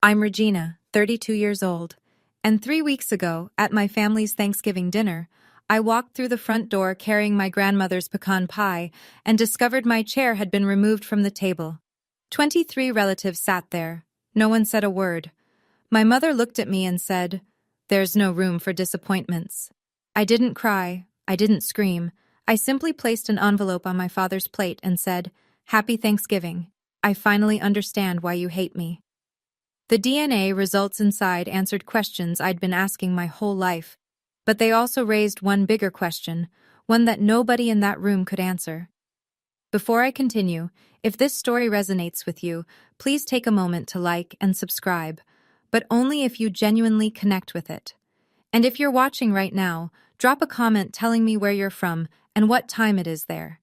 I'm Regina, 32 years old, and 3 weeks ago, at my family's Thanksgiving dinner, I walked through the front door carrying my grandmother's pecan pie and discovered my chair had been removed from the table. 23 relatives sat there. No one said a word. My mother looked at me and said, "There's no room for disappointments." I didn't cry. I didn't scream. I simply placed an envelope on my father's plate and said, "Happy Thanksgiving. I finally understand why you hate me." The DNA results inside answered questions I'd been asking my whole life, but they also raised one bigger question, one that nobody in that room could answer. Before I continue, if this story resonates with you, please take a moment to like and subscribe, but only if you genuinely connect with it. And if you're watching right now, drop a comment telling me where you're from and what time it is there.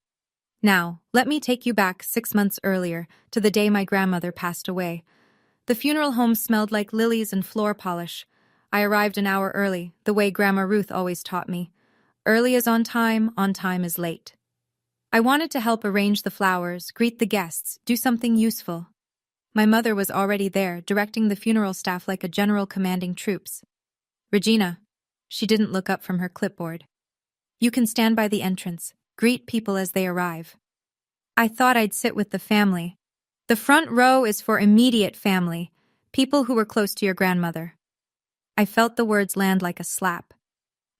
Now, let me take you back 6 months earlier to the day my grandmother passed away. The funeral home smelled like lilies and floor polish. I arrived an hour early, the way Grandma Ruth always taught me. Early is on time is late. I wanted to help arrange the flowers, greet the guests, do something useful. My mother was already there, directing the funeral staff like a general commanding troops. "Regina." She didn't look up from her clipboard. "You can stand by the entrance, greet people as they arrive." I thought I'd sit with the family. The front row is for immediate family, people who were close to your grandmother. I felt the words land like a slap.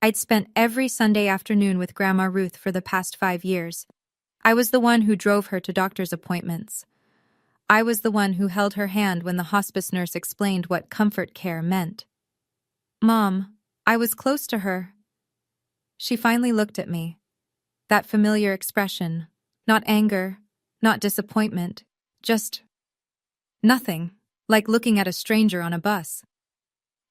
I'd spent every Sunday afternoon with Grandma Ruth for the past 5 years. I was the one who drove her to doctor's appointments. I was the one who held her hand when the hospice nurse explained what comfort care meant. "Mom, I was close to her." She finally looked at me. That familiar expression, not anger, not disappointment, just nothing, like looking at a stranger on a bus.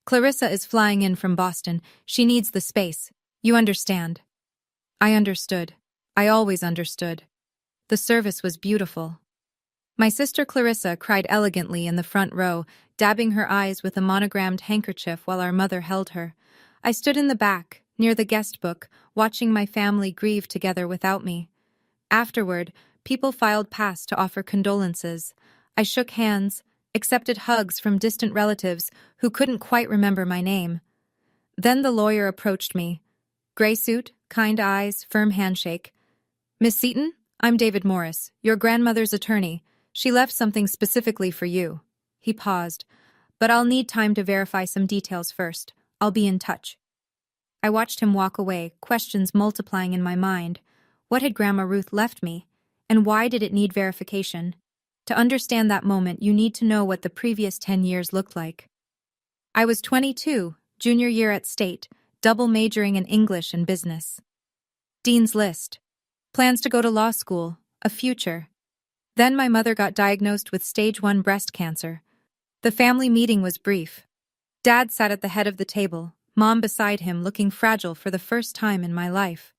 "Clarissa is flying in from Boston. She needs the space. You understand." I understood. I always understood. The service was beautiful. My sister Clarissa cried elegantly in the front row, dabbing her eyes with a monogrammed handkerchief while our mother held her. I stood in the back, near the guest book, watching my family grieve together without me. Afterward, people filed past to offer condolences. I shook hands, accepted hugs from distant relatives who couldn't quite remember my name. Then the lawyer approached me. Gray suit, kind eyes, firm handshake. "Miss Seaton, I'm David Morris, your grandmother's attorney. She left something specifically for you." He paused. "But I'll need time to verify some details first. I'll be in touch." I watched him walk away, questions multiplying in my mind. What had Grandma Ruth left me? And why did it need verification? To understand that moment, you need to know what the previous 10 years looked like. I was 22, junior year at State, double majoring in English and business. Dean's list. Plans to go to law school, a future. Then my mother got diagnosed with stage 1 breast cancer. The family meeting was brief. Dad sat at the head of the table, Mom beside him, looking fragile for the first time in my life.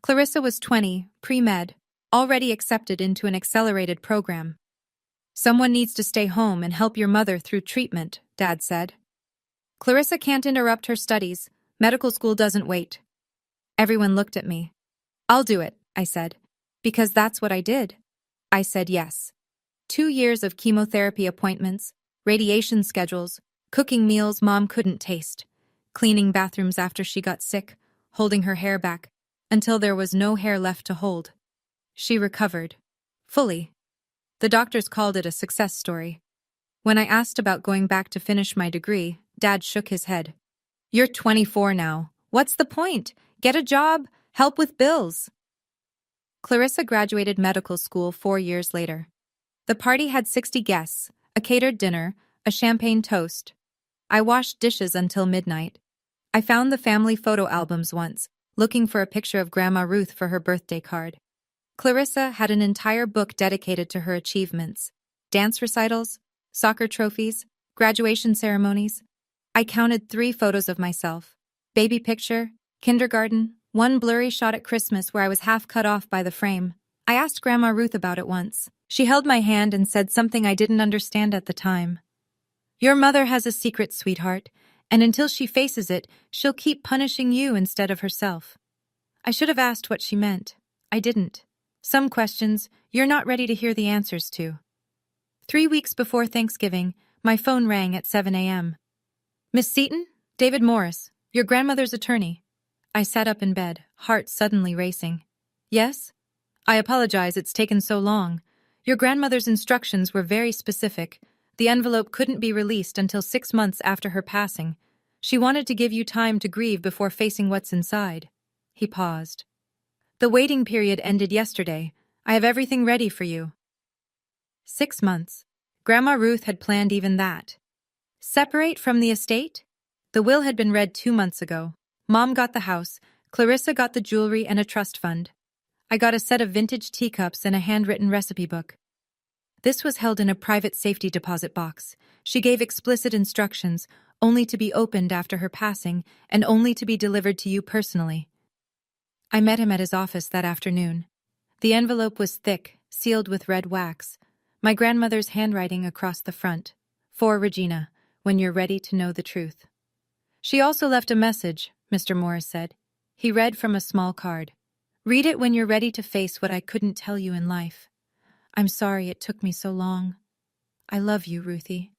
Clarissa was 20, pre-med, already accepted into an accelerated program. "Someone needs to stay home and help your mother through treatment," Dad said. "Clarissa can't interrupt her studies. Medical school doesn't wait." Everyone looked at me. "I'll do it," I said. "Because that's what I did." I said yes. 2 years of chemotherapy appointments, radiation schedules, cooking meals Mom couldn't taste, cleaning bathrooms after she got sick, holding her hair back, until there was no hair left to hold. She recovered. Fully. The doctors called it a success story. When I asked about going back to finish my degree, Dad shook his head. "You're 24 now. What's the point? Get a job, help with bills." Clarissa graduated medical school 4 years later. The party had 60 guests, a catered dinner, a champagne toast. I washed dishes until midnight. I found the family photo albums once, looking for a picture of Grandma Ruth for her birthday card. Clarissa had an entire book dedicated to her achievements. Dance recitals, soccer trophies, graduation ceremonies. I counted 3 photos of myself. Baby picture, kindergarten, one blurry shot at Christmas where I was half cut off by the frame. I asked Grandma Ruth about it once. She held my hand and said something I didn't understand at the time. "Your mother has a secret, sweetheart, and until she faces it, she'll keep punishing you instead of herself." I should have asked what she meant. I didn't. Some questions you're not ready to hear the answers to. 3 weeks before Thanksgiving, My phone rang at 7 a.m. Miss Seaton? David Morris, your grandmother's attorney. I sat up in bed, heart suddenly racing. Yes? I apologize it's taken so long. Your grandmother's instructions were very specific. The envelope couldn't be released until 6 months after her passing. She wanted to give you time to grieve before facing what's inside. He paused. The waiting period ended yesterday. I have everything ready for you. 6 months. Grandma Ruth had planned even that. Separate from the estate? The will had been read 2 months ago. Mom got the house, Clarissa got the jewelry and a trust fund. I got a set of vintage teacups and a handwritten recipe book. This was held in a private safety deposit box. She gave explicit instructions, only to be opened after her passing and only to be delivered to you personally. I met him at his office that afternoon. The envelope was thick, sealed with red wax. My grandmother's handwriting across the front. For Regina, when you're ready to know the truth. She also left a message, Mr. Morris said. He read from a small card. Read it when you're ready to face what I couldn't tell you in life. I'm sorry it took me so long. I love you, Ruthie.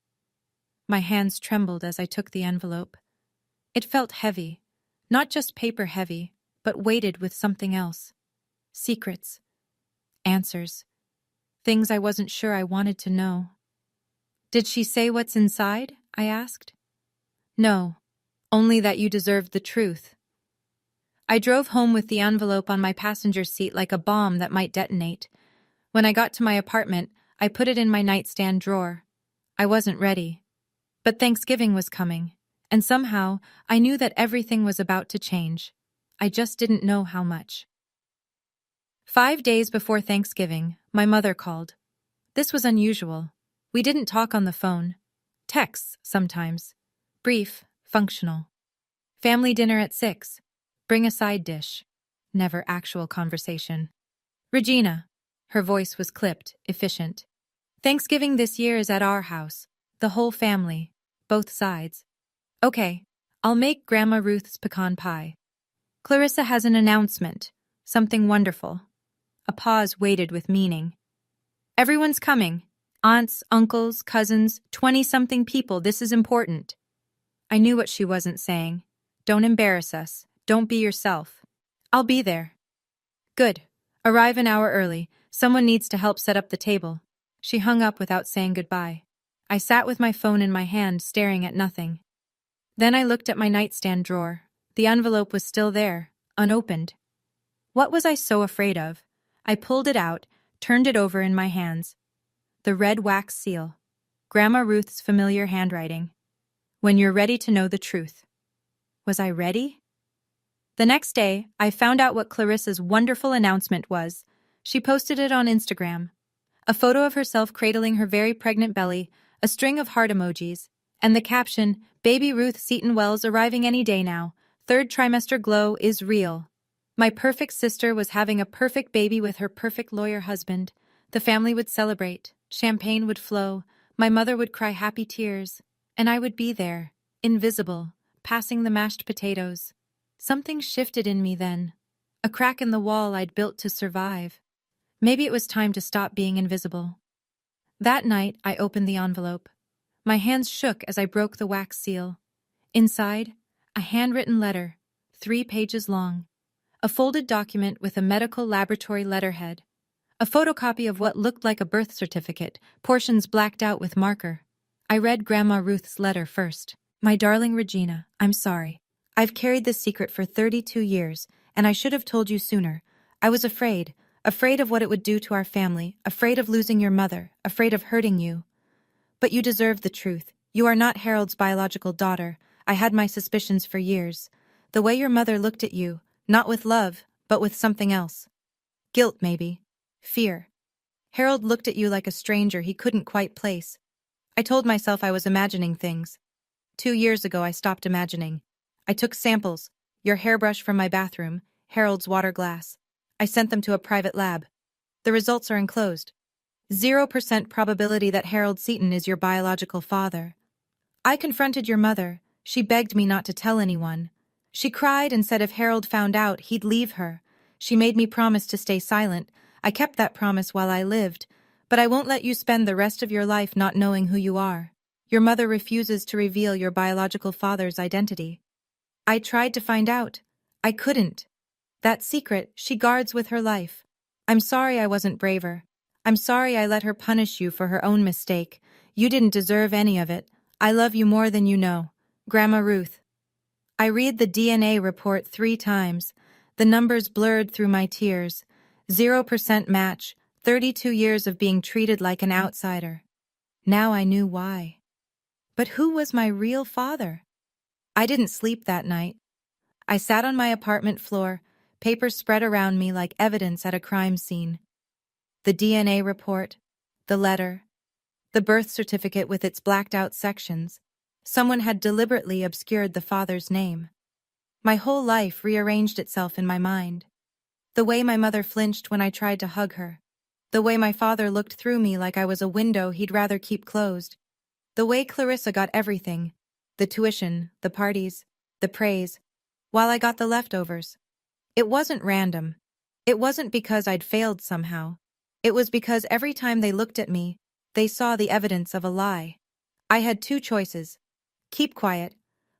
My hands trembled as I took the envelope. It felt heavy, not just paper heavy, but weighted with something else. Secrets. Answers. Things I wasn't sure I wanted to know. Did she say what's inside? I asked. No, only that you deserved the truth. I drove home with the envelope on my passenger seat like a bomb that might detonate. When I got to my apartment, I put it in my nightstand drawer. I wasn't ready. But Thanksgiving was coming, and somehow I knew that everything was about to change. I just didn't know how much. 5 days before Thanksgiving, my mother called. This was unusual. We didn't talk on the phone. Texts, sometimes. Brief, functional. Family dinner at 6. Bring a side dish. Never actual conversation. Regina. Her voice was clipped, efficient. Thanksgiving this year is at our house. The whole family. Both sides. Okay, I'll make Grandma Ruth's pecan pie. Clarissa has an announcement. Something wonderful. A pause waited with meaning. Everyone's coming. Aunts, uncles, cousins, 20-something people. This is important. I knew what she wasn't saying. Don't embarrass us. Don't be yourself. I'll be there. Good. Arrive an hour early. Someone needs to help set up the table. She hung up without saying goodbye. I sat with my phone in my hand, staring at nothing. Then I looked at my nightstand drawer. The envelope was still there, unopened. What was I so afraid of? I pulled it out, turned it over in my hands. The red wax seal. Grandma Ruth's familiar handwriting. When you're ready to know the truth. Was I ready? The next day, I found out what Clarissa's wonderful announcement was. She posted it on Instagram. A photo of herself cradling her very pregnant belly, a string of heart emojis, and the caption, Baby Ruth Seaton Wells arriving any day now. 3rd trimester glow is real. My perfect sister was having a perfect baby with her perfect lawyer husband. The family would celebrate. Champagne would flow. My mother would cry happy tears. And I would be there, invisible, passing the mashed potatoes. Something shifted in me then. A crack in the wall I'd built to survive. Maybe it was time to stop being invisible. That night, I opened the envelope. My hands shook as I broke the wax seal. Inside, a handwritten letter, 3 pages long. A folded document with a medical laboratory letterhead. A photocopy of what looked like a birth certificate, portions blacked out with marker. I read Grandma Ruth's letter first. My darling Regina, I'm sorry. I've carried this secret for 32 years, and I should have told you sooner. I was afraid of what it would do to our family, afraid of losing your mother, afraid of hurting you. But you deserve the truth. You are not Harold's biological daughter. I had my suspicions for years. The way your mother looked at you, not with love, but with something else. Guilt, maybe. Fear. Harold looked at you like a stranger he couldn't quite place. I told myself I was imagining things. 2 years ago I stopped imagining. I took samples, your hairbrush from my bathroom, Harold's water glass. I sent them to a private lab. The results are enclosed. 0% probability that Harold Seaton is your biological father. I confronted your mother. She begged me not to tell anyone. She cried and said if Harold found out, he'd leave her. She made me promise to stay silent. I kept that promise while I lived, but I won't let you spend the rest of your life not knowing who you are. Your mother refuses to reveal your biological father's identity. I tried to find out. I couldn't. That secret she guards with her life. I'm sorry I wasn't braver. I'm sorry I let her punish you for her own mistake. You didn't deserve any of it. I love you more than you know. Grandma Ruth. I read the DNA report 3 times. The numbers blurred through my tears. 0% match, 32 years of being treated like an outsider. Now I knew why. But who was my real father? I didn't sleep that night. I sat on my apartment floor, papers spread around me like evidence at a crime scene. The DNA report, the letter, the birth certificate with its blacked-out sections. Someone had deliberately obscured the father's name. My whole life rearranged itself in my mind. The way my mother flinched when I tried to hug her. The way my father looked through me like I was a window he'd rather keep closed. The way Clarissa got everything. The tuition, the parties, the praise, while I got the leftovers. It wasn't random. It wasn't because I'd failed somehow. It was because every time they looked at me, they saw the evidence of a lie. I had 2 choices. Keep quiet,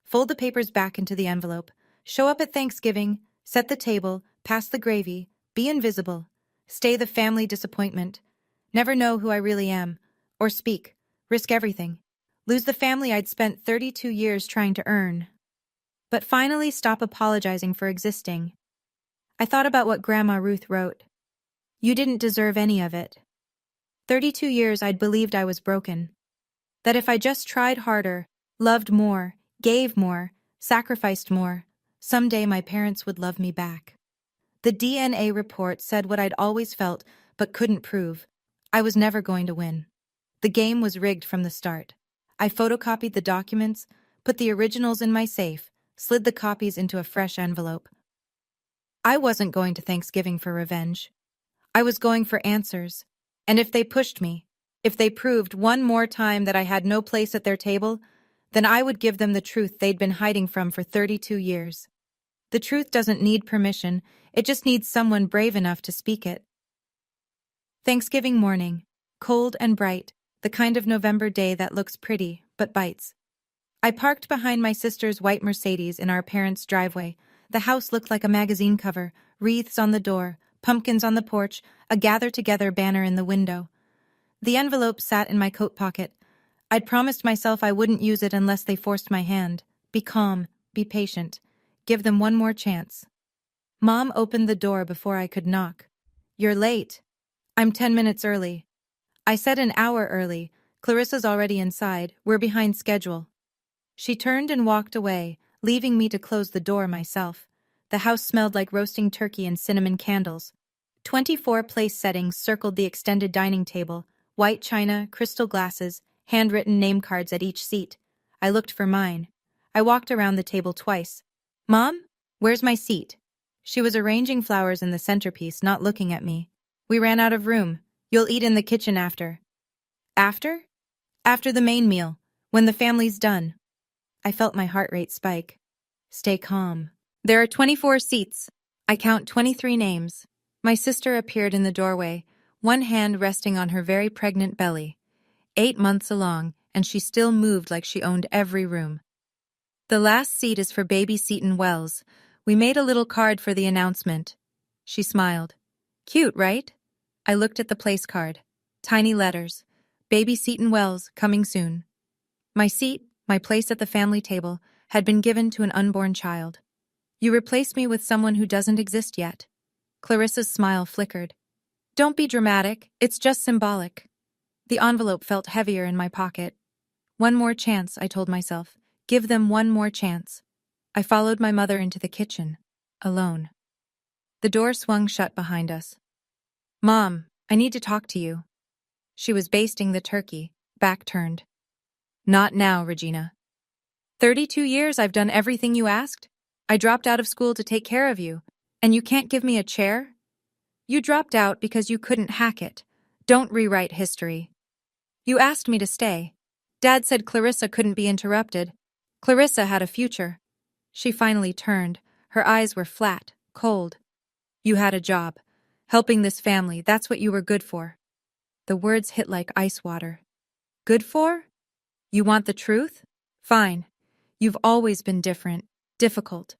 fold the papers back into the envelope, show up at Thanksgiving, set the table, pass the gravy, be invisible, stay the family disappointment, never know who I really am, or speak, risk everything, lose the family I'd spent 32 years trying to earn. But finally stop apologizing for existing. I thought about what Grandma Ruth wrote. You didn't deserve any of it. 32 years I'd believed I was broken. That if I just tried harder, loved more, gave more, sacrificed more, someday my parents would love me back. The DNA report said what I'd always felt but couldn't prove. I was never going to win. The game was rigged from the start. I photocopied the documents, put the originals in my safe, slid the copies into a fresh envelope. I wasn't going to Thanksgiving for revenge. I was going for answers. And if they pushed me, if they proved one more time that I had no place at their table, then I would give them the truth they'd been hiding from for 32 years. The truth doesn't need permission, it just needs someone brave enough to speak it. Thanksgiving morning, cold and bright, the kind of November day that looks pretty, but bites. I parked behind my sister's white Mercedes in our parents' driveway. The house looked like a magazine cover, wreaths on the door, pumpkins on the porch, a gather-together banner in the window. The envelope sat in my coat pocket. I'd promised myself I wouldn't use it unless they forced my hand. Be calm, be patient. Give them one more chance. Mom opened the door before I could knock. You're late. I'm 10 minutes early. I said an hour early. Clarissa's already inside. We're behind schedule. She turned and walked away, leaving me to close the door myself. The house smelled like roasting turkey and cinnamon candles. 24 place settings circled the extended dining table, white china, crystal glasses, handwritten name cards at each seat. I looked for mine. I walked around the table twice. Mom, where's my seat? She was arranging flowers in the centerpiece, not looking at me. We ran out of room. You'll eat in the kitchen after. After? After the main meal, when the family's done. I felt my heart rate spike. Stay calm. There are 24 seats. I count 23 names. My sister appeared in the doorway, one hand resting on her very pregnant belly. 8 months along, and she still moved like she owned every room. The last seat is for baby Seton Wells. We made a little card for the announcement. She smiled. Cute, right? I looked at the place card. Tiny letters. Baby Seton Wells, coming soon. My seat, my place at the family table, had been given to an unborn child. You replace me with someone who doesn't exist yet. Clarissa's smile flickered. Don't be dramatic, it's just symbolic. The envelope felt heavier in my pocket. One more chance, I told myself. Give them one more chance. I followed my mother into the kitchen, alone. The door swung shut behind us. Mom, I need to talk to you. She was basting the turkey, back turned. Not now, Regina. 32 years I've done everything you asked. I dropped out of school to take care of you, and you can't give me a chair? You dropped out because you couldn't hack it. Don't rewrite history. You asked me to stay. Dad said Clarissa couldn't be interrupted. Clarissa had a future. She finally turned. Her eyes were flat, cold. You had a job. Helping this family, that's what you were good for. The words hit like ice water. Good for? You want the truth? Fine. You've always been different, difficult.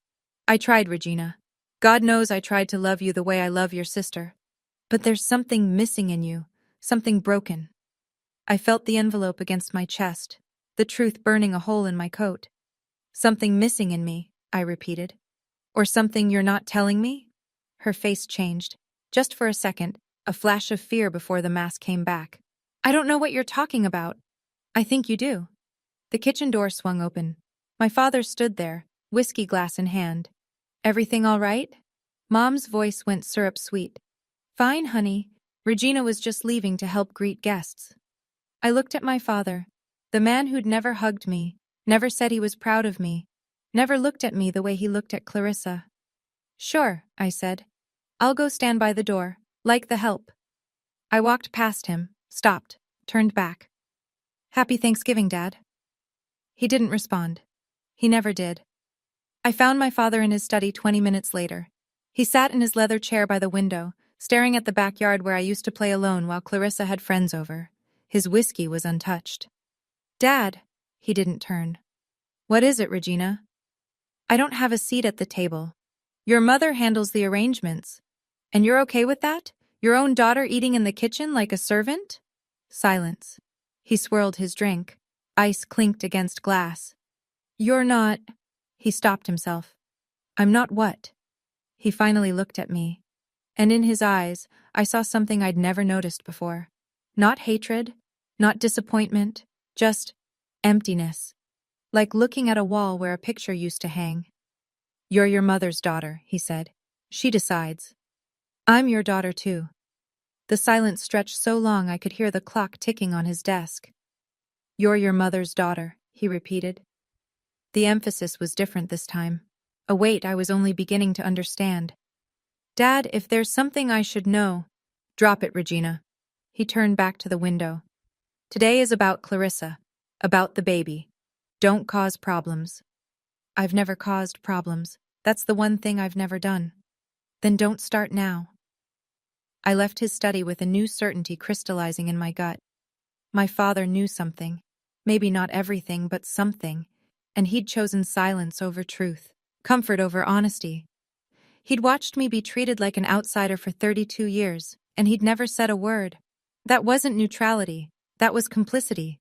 I tried, Regina. God knows I tried to love you the way I love your sister. But there's something missing in you, something broken. I felt the envelope against my chest, the truth burning a hole in my coat. Something missing in me, I repeated. Or something you're not telling me? Her face changed. Just for a second, a flash of fear before the mask came back. I don't know what you're talking about. I think you do. The kitchen door swung open. My father stood there, whiskey glass in hand. Everything all right? Mom's voice went syrup sweet. Fine, honey. Regina was just leaving to help greet guests. I looked at my father, the man who'd never hugged me, never said he was proud of me, never looked at me the way he looked at Clarissa. Sure, I said. I'll go stand by the door, like the help. I walked past him, stopped, turned back. Happy Thanksgiving, Dad. He didn't respond. He never did. I found my father in his study 20 minutes later. He sat in his leather chair by the window, staring at the backyard where I used to play alone while Clarissa had friends over. His whiskey was untouched. Dad, he didn't turn. What is it, Regina? I don't have a seat at the table. Your mother handles the arrangements. And you're okay with that? Your own daughter eating in the kitchen like a servant? Silence. He swirled his drink. Ice clinked against glass. You're not... He stopped himself. I'm not what? He finally looked at me. And in his eyes, I saw something I'd never noticed before. Not hatred, not disappointment, just emptiness. Like looking at a wall where a picture used to hang. You're your mother's daughter, he said. She decides. I'm your daughter too. The silence stretched so long I could hear the clock ticking on his desk. You're your mother's daughter, he repeated. The emphasis was different this time. A weight I was only beginning to understand. Dad, if there's something I should know... Drop it, Regina. He turned back to the window. Today is about Clarissa. About the baby. Don't cause problems. I've never caused problems. That's the one thing I've never done. Then don't start now. I left his study with a new certainty crystallizing in my gut. My father knew something. Maybe not everything, but something. And he'd chosen silence over truth. Comfort over honesty. He'd watched me be treated like an outsider for 32 years, and he'd never said a word. That wasn't neutrality. That was complicity.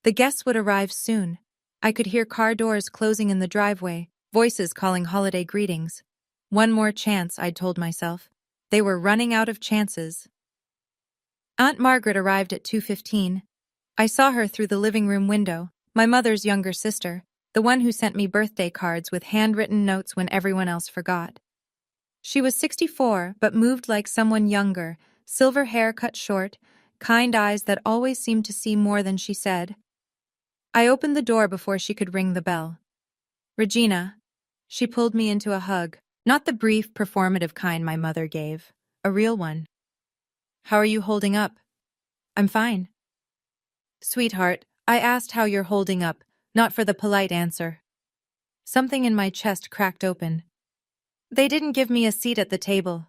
The guests would arrive soon. I could hear car doors closing in the driveway, voices calling holiday greetings. One more chance, I'd told myself. They were running out of chances. Aunt Margaret arrived at 2:15. I saw her through the living room window, my mother's younger sister, the one who sent me birthday cards with handwritten notes when everyone else forgot. She was 64, but moved like someone younger, silver hair cut short, kind eyes that always seemed to see more than she said. I opened the door before she could ring the bell. Regina. She pulled me into a hug, not the brief, performative kind my mother gave, a real one. How are you holding up? I'm fine. Sweetheart, I asked how you're holding up, not for the polite answer. Something in my chest cracked open. They didn't give me a seat at the table.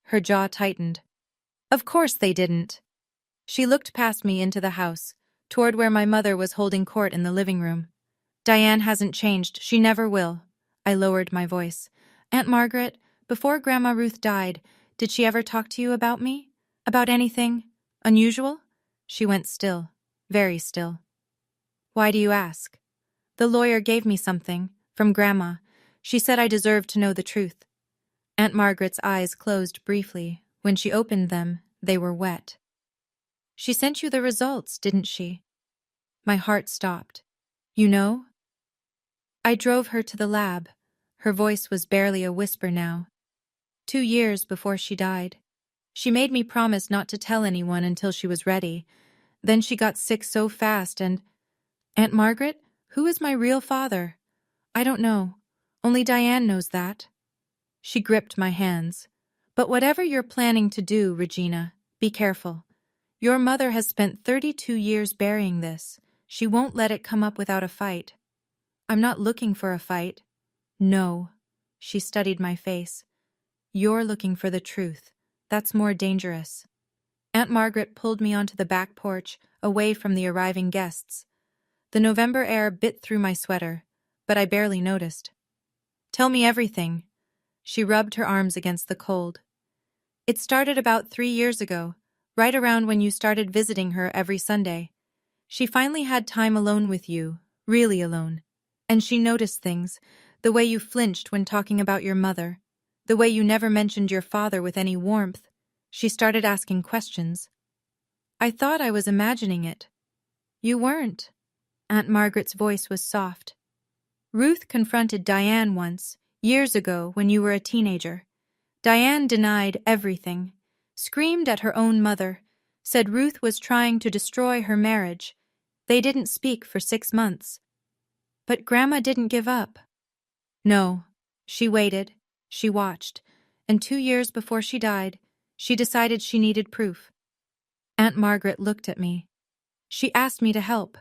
Her jaw tightened. Of course they didn't. She looked past me into the house, toward where my mother was holding court in the living room. Diane hasn't changed. She never will. I lowered my voice. Aunt Margaret, before Grandma Ruth died, did she ever talk to you about me? About anything unusual? She went still, very still. Why do you ask? The lawyer gave me something, from Grandma. She said I deserved to know the truth. Aunt Margaret's eyes closed briefly. When she opened them, they were wet. She sent you the results, didn't she? My heart stopped. You know? I drove her to the lab. Her voice was barely a whisper now. 2 years before she died. She made me promise not to tell anyone until she was ready. Then she got sick so fast and... Aunt Margaret, who is my real father? I don't know. Only Diane knows that. She gripped my hands. But whatever you're planning to do, Regina, be careful. Your mother has spent 32 years burying this. She won't let it come up without a fight. I'm not looking for a fight. No. She studied my face. You're looking for the truth. That's more dangerous. Aunt Margaret pulled me onto the back porch, away from the arriving guests. The November air bit through my sweater, but I barely noticed. Tell me everything. She rubbed her arms against the cold. It started about 3 years ago, right around when you started visiting her every Sunday. She finally had time alone with you, really alone. And she noticed things, the way you flinched when talking about your mother, the way you never mentioned your father with any warmth. She started asking questions. I thought I was imagining it. You weren't. Aunt Margaret's voice was soft. Ruth confronted Diane once, years ago when you were a teenager. Diane denied everything, screamed at her own mother, said Ruth was trying to destroy her marriage. They didn't speak for 6 months. But Grandma didn't give up. No, she waited, she watched, and 2 years before she died, she decided she needed proof. Aunt Margaret looked at me. She asked me to help.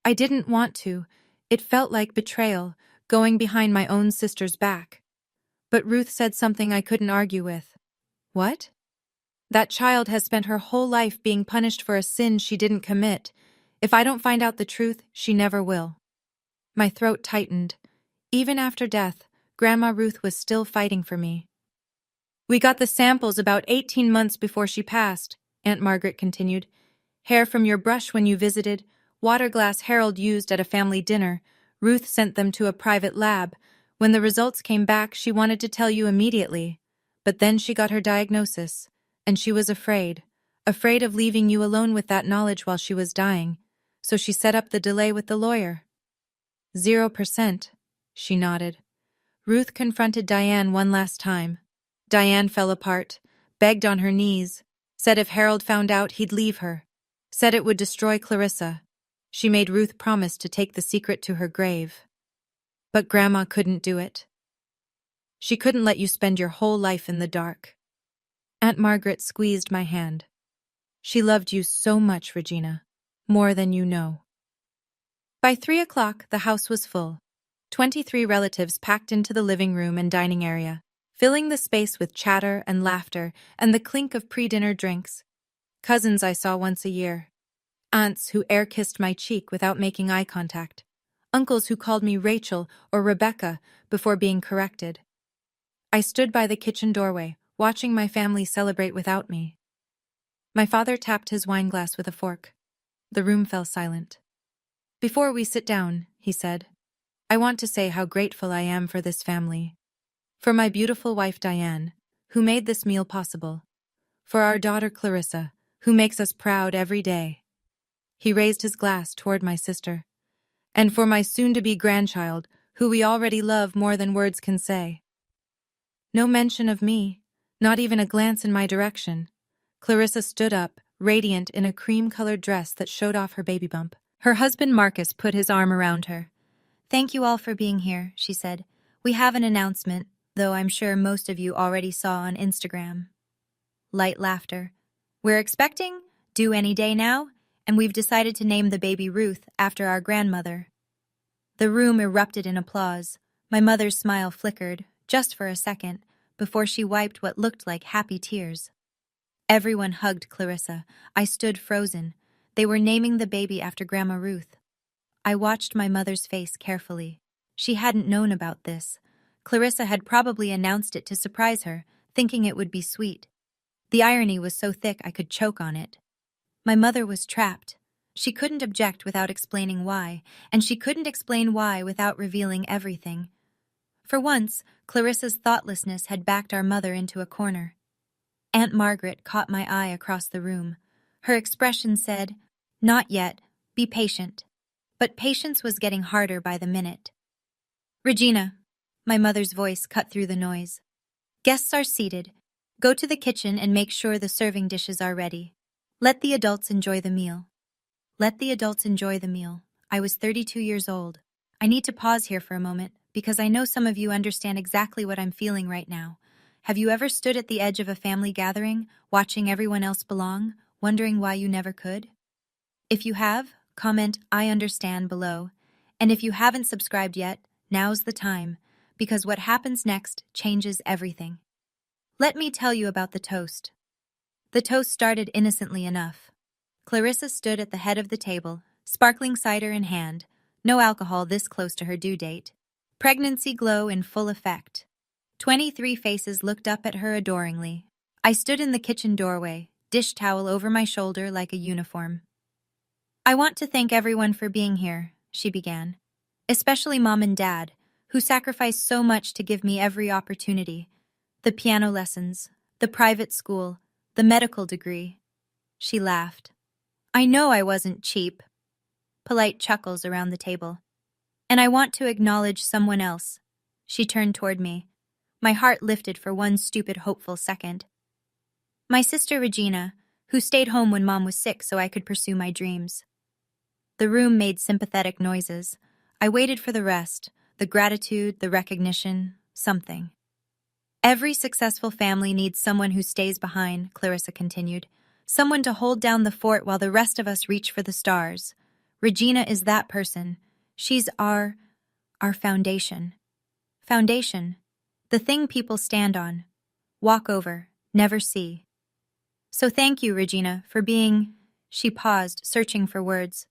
I didn't want to. It felt like betrayal, going behind my own sister's back. But Ruth said something I couldn't argue with. What? That child has spent her whole life being punished for a sin she didn't commit. If I don't find out the truth, she never will. My throat tightened. Even after death, Grandma Ruth was still fighting for me. We got the samples about 18 months before she passed, Aunt Margaret continued. Hair from your brush when you visited, water glass Harold used at a family dinner. Ruth sent them to a private lab. When the results came back, she wanted to tell you immediately. But then she got her diagnosis, and she was afraid of leaving you alone with that knowledge while she was dying. So she set up the delay with the lawyer. 0%, she nodded. Ruth confronted Diane one last time. Diane fell apart, begged on her knees, said if Harold found out he'd leave her, said it would destroy Clarissa. She made Ruth promise to take the secret to her grave. But Grandma couldn't do it. She couldn't let you spend your whole life in the dark. Aunt Margaret squeezed my hand. She loved you so much, Regina, more than you know. By 3 o'clock, the house was full. 23 relatives packed into the living room and dining area, filling the space with chatter and laughter and the clink of pre-dinner drinks. Cousins I saw once a year. Aunts who air-kissed my cheek without making eye contact. Uncles who called me Rachel or Rebecca before being corrected. I stood by the kitchen doorway, watching my family celebrate without me. My father tapped his wineglass with a fork. The room fell silent. Before we sit down, he said, I want to say how grateful I am for this family. For my beautiful wife Diane, who made this meal possible. For our daughter Clarissa, who makes us proud every day. He raised his glass toward my sister. And for my soon-to-be grandchild, who we already love more than words can say. No mention of me, not even a glance in my direction. Clarissa stood up, radiant in a cream-colored dress that showed off her baby bump. Her husband Marcus put his arm around her. Thank you all for being here, she said. We have an announcement, though I'm sure most of you already saw on Instagram. Light laughter. We're expecting, due any day now, and we've decided to name the baby Ruth after our grandmother. The room erupted in applause. My mother's smile flickered, just for a second, before she wiped what looked like happy tears. Everyone hugged Clarissa. I stood frozen. They were naming the baby after Grandma Ruth. I watched my mother's face carefully. She hadn't known about this. Clarissa had probably announced it to surprise her, thinking it would be sweet. The irony was so thick I could choke on it. My mother was trapped. She couldn't object without explaining why, and she couldn't explain why without revealing everything. For once, Clarissa's thoughtlessness had backed our mother into a corner. Aunt Margaret caught my eye across the room. Her expression said, "Not yet, be patient." But patience was getting harder by the minute. "Regina," my mother's voice cut through the noise. "Guests are seated. Go to the kitchen and make sure the serving dishes are ready. Let the adults enjoy the meal." Let the adults enjoy the meal. I was 32 years old. I need to pause here for a moment, because I know some of you understand exactly what I'm feeling right now. Have you ever stood at the edge of a family gathering, watching everyone else belong, wondering why you never could? If you have, comment "I understand" below. And if you haven't subscribed yet, now's the time, because what happens next changes everything. Let me tell you about the toast. The toast started innocently enough. Clarissa stood at the head of the table, sparkling cider in hand, no alcohol this close to her due date. Pregnancy glow in full effect. 23 faces looked up at her adoringly. I stood in the kitchen doorway, dish towel over my shoulder like a uniform. I want to thank everyone for being here, she began. Especially Mom and Dad, who sacrificed so much to give me every opportunity. The piano lessons, the private school, the medical degree. She laughed. I know I wasn't cheap. Polite chuckles around the table. And I want to acknowledge someone else. She turned toward me. My heart lifted for one stupid, hopeful second. My sister Regina, who stayed home when Mom was sick so I could pursue my dreams. The room made sympathetic noises. I waited for the rest, the gratitude, the recognition, something. Every successful family needs someone who stays behind, Clarissa continued. Someone to hold down the fort while the rest of us reach for the stars. Regina is that person. She's our foundation. Foundation. The thing people stand on. Walk over, never see. So thank you, Regina, for being, she paused, searching for words.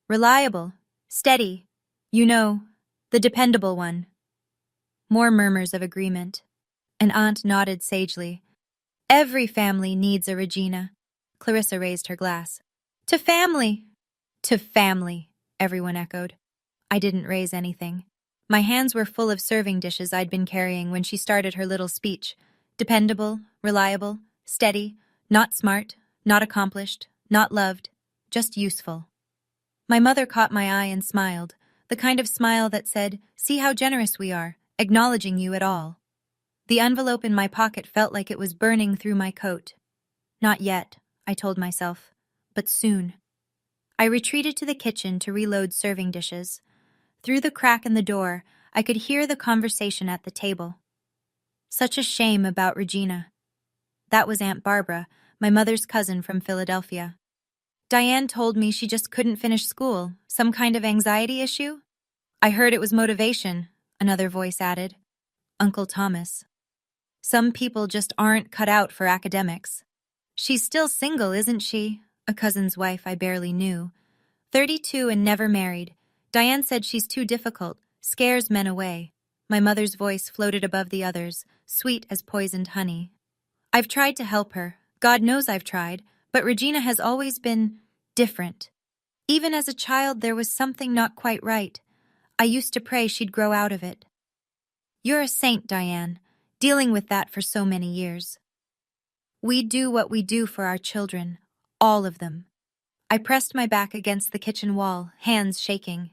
Reliable, steady, you know, the dependable one. More murmurs of agreement. An aunt nodded sagely. Every family needs a Regina. Clarissa raised her glass. To family! To family, everyone echoed. I didn't raise anything. My hands were full of serving dishes I'd been carrying when she started her little speech. Dependable, reliable, steady, not smart, not accomplished, not loved, just useful. My mother caught my eye and smiled, the kind of smile that said, see how generous we are, acknowledging you at all. The envelope in my pocket felt like it was burning through my coat. Not yet, I told myself, but soon. I retreated to the kitchen to reload serving dishes. Through the crack in the door, I could hear the conversation at the table. Such a shame about Regina. That was Aunt Barbara, my mother's cousin from Philadelphia. Diane told me she just couldn't finish school, some kind of anxiety issue. I heard it was motivation, another voice added. Uncle Thomas. Some people just aren't cut out for academics. She's still single, isn't she? A cousin's wife I barely knew. 32 and never married. Diane said she's too difficult, scares men away. My mother's voice floated above the others, sweet as poisoned honey. I've tried to help her. God knows I've tried, but Regina has always been different. Even as a child, there was something not quite right. I used to pray she'd grow out of it. You're a saint, Diane, dealing with that for so many years. We do what we do for our children, all of them. I pressed my back against the kitchen wall, hands shaking.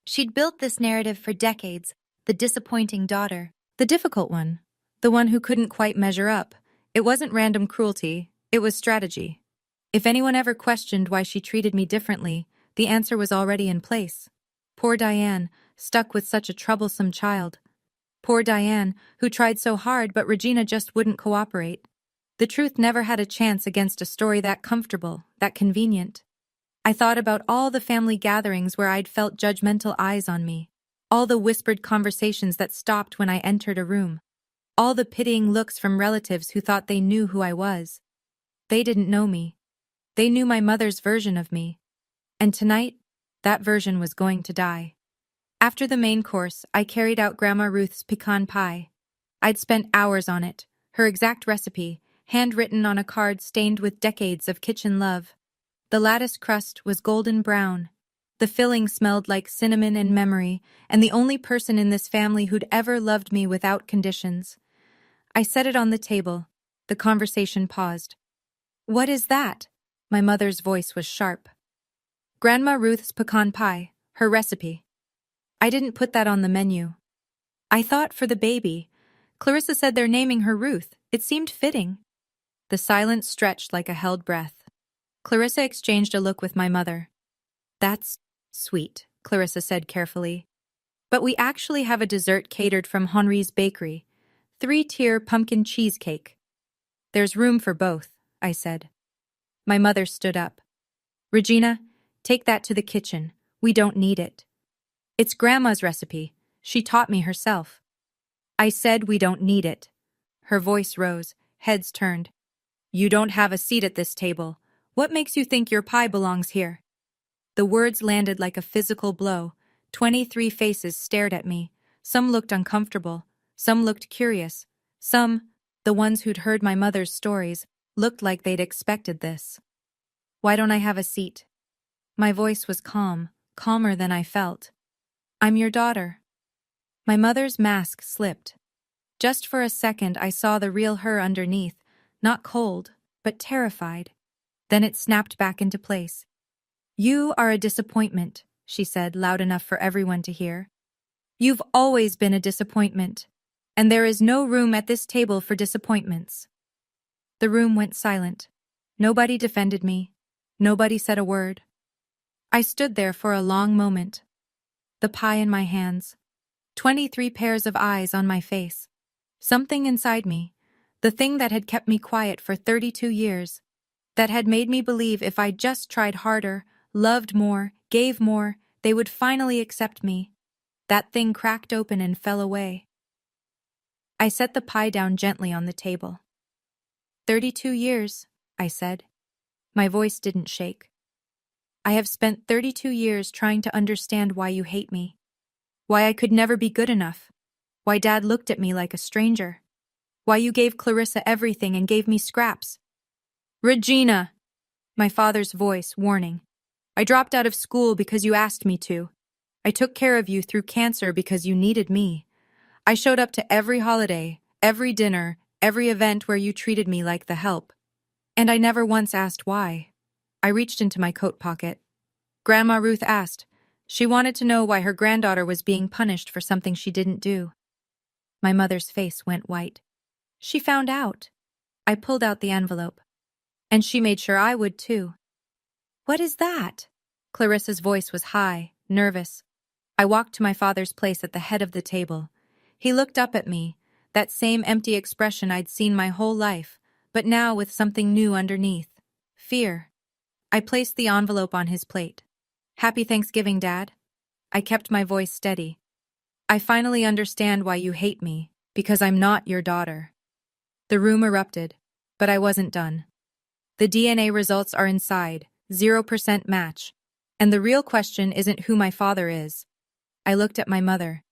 She'd built this narrative for decades, the disappointing daughter, the difficult one, the one who couldn't quite measure up. It wasn't random cruelty, it was strategy. If anyone ever questioned why she treated me differently, the answer was already in place. Poor Diane, stuck with such a troublesome child. Poor Diane, who tried so hard but Regina just wouldn't cooperate. The truth never had a chance against a story that comfortable, that convenient. I thought about all the family gatherings where I'd felt judgmental eyes on me, all the whispered conversations that stopped when I entered a room, all the pitying looks from relatives who thought they knew who I was. They didn't know me. They knew my mother's version of me. And tonight, that version was going to die. After the main course, I carried out Grandma Ruth's pecan pie. I'd spent hours on it, her exact recipe, handwritten on a card stained with decades of kitchen love. The lattice crust was golden brown. The filling smelled like cinnamon and memory, and the only person in this family who'd ever loved me without conditions. I set it on the table. The conversation paused. What is that? My mother's voice was sharp. Grandma Ruth's pecan pie, her recipe. I didn't put that on the menu. I thought for the baby. Clarissa said they're naming her Ruth. It seemed fitting. The silence stretched like a held breath. Clarissa exchanged a look with my mother. That's sweet, Clarissa said carefully. But we actually have a dessert catered from Henri's Bakery. 3-tier pumpkin cheesecake. There's room for both, I said. My mother stood up. Regina, take that to the kitchen. We don't need it. It's Grandma's recipe. She taught me herself. I said we don't need it. Her voice rose, heads turned. You don't have a seat at this table. What makes you think your pie belongs here? The words landed like a physical blow. 23 faces stared at me. Some looked uncomfortable. Some looked curious. Some, the ones who'd heard my mother's stories, looked like they'd expected this. Why don't I have a seat? My voice was calm, calmer than I felt. I'm your daughter. My mother's mask slipped. Just for a second I saw the real her underneath, not cold, but terrified. Then it snapped back into place. You are a disappointment, she said, loud enough for everyone to hear. You've always been a disappointment, and there is no room at this table for disappointments. The room went silent. Nobody defended me. Nobody said a word. I stood there for a long moment. The pie in my hands. 23 pairs of eyes on my face. Something inside me, the thing that had kept me quiet for 32 years, that had made me believe if I just tried harder, loved more, gave more, they would finally accept me. That thing cracked open and fell away. I set the pie down gently on the table. 32 years, I said. My voice didn't shake. I have spent 32 years trying to understand why you hate me. Why I could never be good enough. Why Dad looked at me like a stranger. Why you gave Clarissa everything and gave me scraps. Regina! My father's voice, warning. I dropped out of school because you asked me to. I took care of you through cancer because you needed me. I showed up to every holiday, every dinner, every event where you treated me like the help. And I never once asked why. I reached into my coat pocket. Grandma Ruth asked. She wanted to know why her granddaughter was being punished for something she didn't do. My mother's face went white. She found out. I pulled out the envelope. And she made sure I would too. What is that? Clarissa's voice was high, nervous. I walked to my father's place at the head of the table. He looked up at me, that same empty expression I'd seen my whole life, but now with something new underneath. Fear. I placed the envelope on his plate. Happy Thanksgiving, Dad. I kept my voice steady. I finally understand why you hate me, because I'm not your daughter. The room erupted, but I wasn't done. The DNA results are inside, 0% match. And the real question isn't who my father is. I looked at my mother.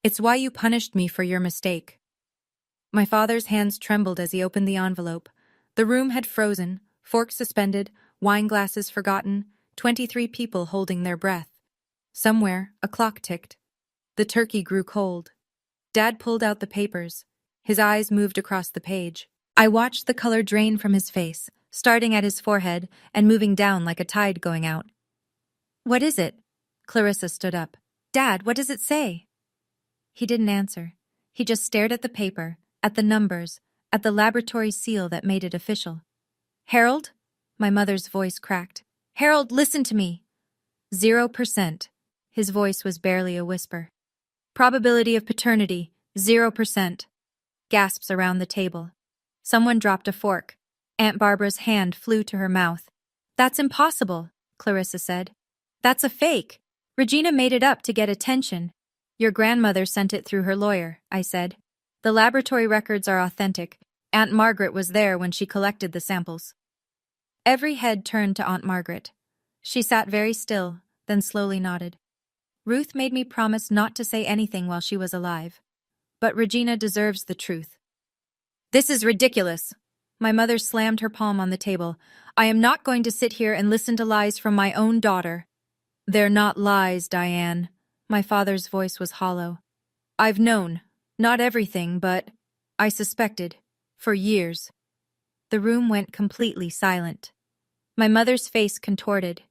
It's why you punished me for your mistake. My father's hands trembled as he opened the envelope. The room had frozen, forks suspended, wine glasses forgotten, 23 people holding their breath. Somewhere, a clock ticked. The turkey grew cold. Dad pulled out the papers. His eyes moved across the page. I watched the color drain from his face, starting at his forehead and moving down like a tide going out. What is it? Clarissa stood up. Dad, what does it say? He didn't answer. He just stared at the paper, at the numbers, at the laboratory seal that made it official. Harold? My mother's voice cracked. Harold, listen to me. 0%. His voice was barely a whisper. Probability of paternity, 0%. Gasps around the table. Someone dropped a fork. Aunt Barbara's hand flew to her mouth. That's impossible, Clarissa said. That's a fake. Regina made it up to get attention. Your grandmother sent it through her lawyer, I said. The laboratory records are authentic. Aunt Margaret was there when she collected the samples. Every head turned to Aunt Margaret. She sat very still, then slowly nodded. Ruth made me promise not to say anything while she was alive. But Regina deserves the truth. This is ridiculous. My mother slammed her palm on the table. I am not going to sit here and listen to lies from my own daughter. They're not lies, Diane. My father's voice was hollow. I've known, not everything, but I suspected, for years. The room went completely silent. My mother's face contorted.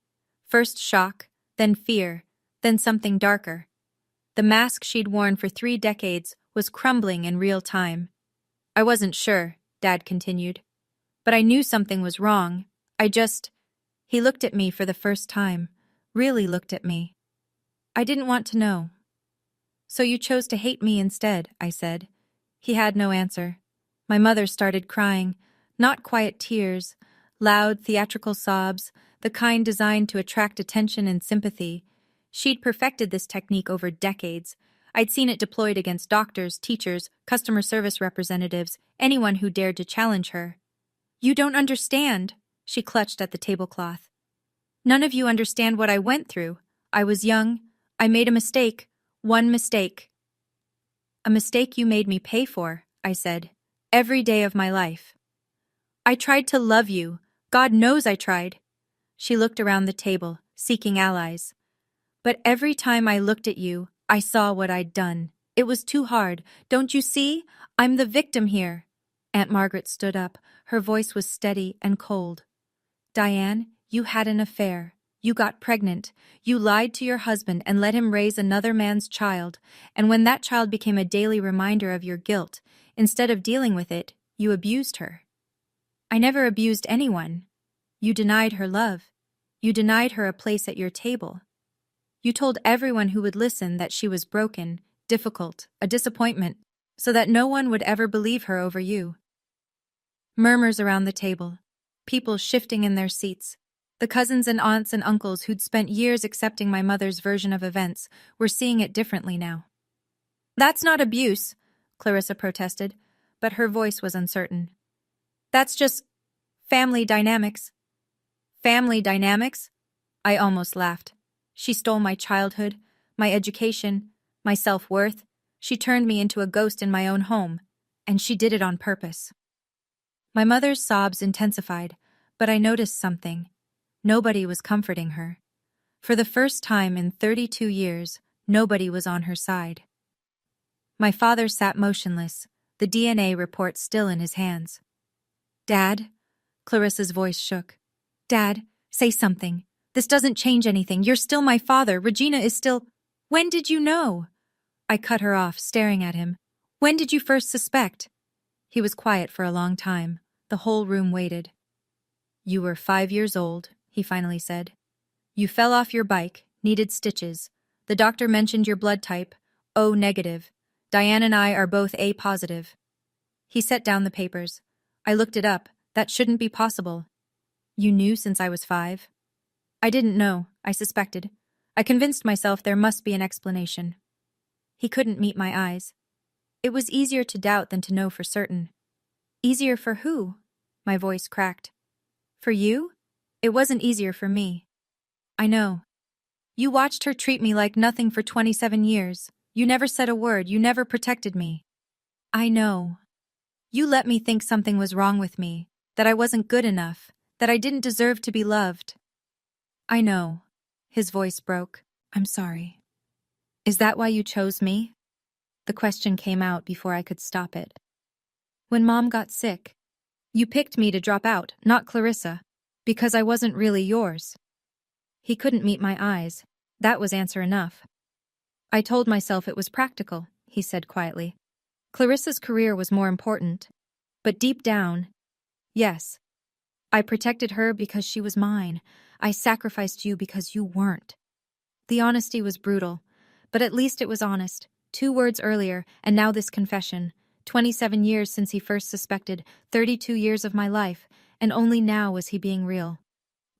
First shock, then fear, then something darker. The mask she'd worn for 3 decades was crumbling in real time. I wasn't sure, Dad continued. But I knew something was wrong. He looked at me for the first time, really looked at me. I didn't want to know. So you chose to hate me instead, I said. He had no answer. My mother started crying, not quiet tears, loud, theatrical sobs, the kind designed to attract attention and sympathy. She'd perfected this technique over decades. I'd seen it deployed against doctors, teachers, customer service representatives, anyone who dared to challenge her. You don't understand, she clutched at the tablecloth. None of you understand what I went through. I was young. I made a mistake. One mistake. A mistake you made me pay for, I said. Every day of my life. I tried to love you. God knows I tried. She looked around the table, seeking allies. But every time I looked at you, I saw what I'd done. It was too hard. Don't you see? I'm the victim here. Aunt Margaret stood up. Her voice was steady and cold. Diane, you had an affair. You got pregnant. You lied to your husband and let him raise another man's child. And when that child became a daily reminder of your guilt, instead of dealing with it, you abused her. I never abused anyone. You denied her love. You denied her a place at your table. You told everyone who would listen that she was broken, difficult, a disappointment, so that no one would ever believe her over you. Murmurs around the table, people shifting in their seats. The cousins and aunts and uncles who'd spent years accepting my mother's version of events were seeing it differently now. That's not abuse, Clarissa protested, but her voice was uncertain. That's just family dynamics. Family dynamics? I almost laughed. She stole my childhood, my education, my self-worth. She turned me into a ghost in my own home, and she did it on purpose. My mother's sobs intensified, but I noticed something. Nobody was comforting her. For the first time in 32 years, nobody was on her side. My father sat motionless, the DNA report still in his hands. Dad? Clarissa's voice shook. Dad, say something. This doesn't change anything. You're still my father. Regina is still... When did you know? I cut her off, staring at him. When did you first suspect? He was quiet for a long time. The whole room waited. You were 5 years old, he finally said. You fell off your bike, needed stitches. The doctor mentioned your blood type, O negative. Diane and I are both A positive. He set down the papers. I looked it up. That shouldn't be possible. You knew since I was 5? I didn't know, I suspected. I convinced myself there must be an explanation. He couldn't meet my eyes. It was easier to doubt than to know for certain. Easier for who? My voice cracked. For you? It wasn't easier for me. I know. You watched her treat me like nothing for 27 years. You never said a word. You never protected me. I know. You let me think something was wrong with me, that I wasn't good enough, that I didn't deserve to be loved. I know. His voice broke. I'm sorry. Is that why you chose me? The question came out before I could stop it. When Mom got sick, you picked me to drop out, not Clarissa, because I wasn't really yours. He couldn't meet my eyes. That was answer enough. I told myself it was practical, he said quietly. Clarissa's career was more important. But deep down, yes. I protected her because she was mine. I sacrificed you because you weren't. The honesty was brutal, but at least it was honest. 2 words earlier, and now this confession. 27 years since he first suspected, 32 years of my life, and only now was he being real.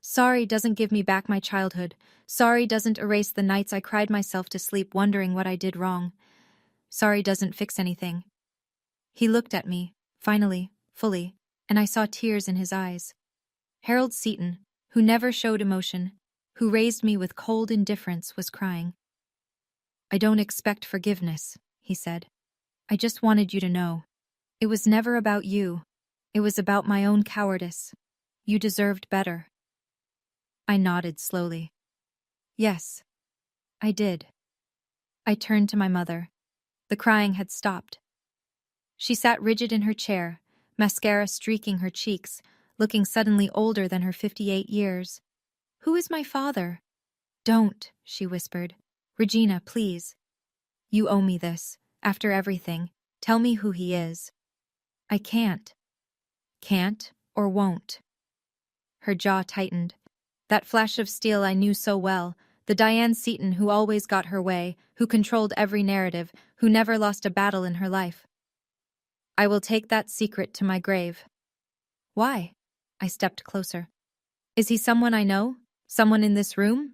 Sorry doesn't give me back my childhood. Sorry doesn't erase the nights I cried myself to sleep wondering what I did wrong. Sorry doesn't fix anything. He looked at me, finally, fully, and I saw tears in his eyes. Harold Seaton, who never showed emotion, who raised me with cold indifference, was crying. I don't expect forgiveness, he said. I just wanted you to know. It was never about you. It was about my own cowardice. You deserved better. I nodded slowly. Yes, I did. I turned to my mother. The crying had stopped. She sat rigid in her chair, mascara streaking her cheeks, looking suddenly older than her 58 years. Who is my father? Don't, she whispered. Regina, please. You owe me this. After everything, tell me who he is. I can't. Can't or won't. Her jaw tightened. That flash of steel I knew so well, the Diane Seaton who always got her way, who controlled every narrative, who never lost a battle in her life. I will take that secret to my grave. Why? I stepped closer. Is he someone I know? Someone in this room?